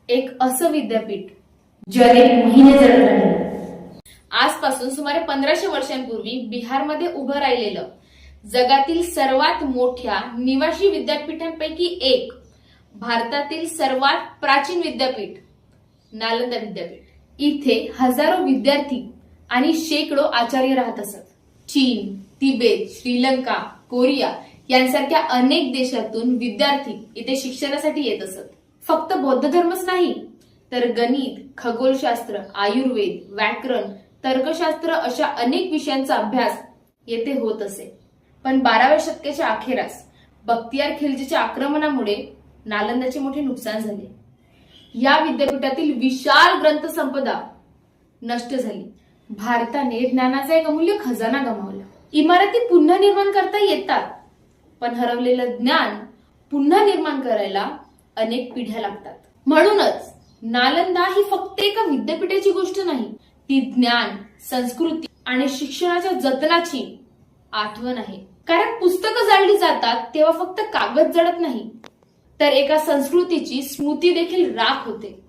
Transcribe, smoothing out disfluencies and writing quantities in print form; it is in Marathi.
एक असं विद्यापीठ ज्याने महिने जळत राहिले. आजपासून सुमारे 1500 वर्षांपूर्वी बिहारमध्ये उभं राहिलेलं जगातील सर्वात मोठ्या निवासी विद्यापीठांपैकी एक, भारतातील सर्वात प्राचीन विद्यापीठ नालंदा विद्यापीठ. इथे हजारो विद्यार्थी आणि शेकडो आचार्य राहत असत. चीन, तिबेट, श्रीलंका, कोरिया यांसारख्या अनेक देशातून विद्यार्थी इथे शिक्षणासाठी येत असत. फक्त बौद्ध धर्मच नाही तर गणित, खगोलशास्त्र, आयुर्वेद, व्याकरण, तर्कशास्त्र अशा अनेक विषयांचा अभ्यास येथे होत असे. पण 12व्या शतकाच्या अखेरास बख्तियार खिल्जीच्या आक्रमणामुळे नालंदाचे मोठे नुकसान झाले. या विद्यापीठातील विशाल ग्रंथसंपदा नष्ट झाली. भारताने ज्ञानाचा एक अमूल्य खजाना गमावला. इमारती पुन्हा निर्माण करता येतात, पण हरवलेलं ज्ञान पुन्हा निर्माण करायला अनेक पिढ्या लागतात. म्हणूनच नालंदा ही फक्त एका विद्यापीठाची गोष्ट नाही, ती ज्ञान, संस्कृती आणि शिक्षणाच्या जतनाची आठवण आहे. कारण पुस्तकं जाळली जातात तेव्हा फक्त कागद जळत नाही, तर एका संस्कृतीची स्मृती देखील राख होते.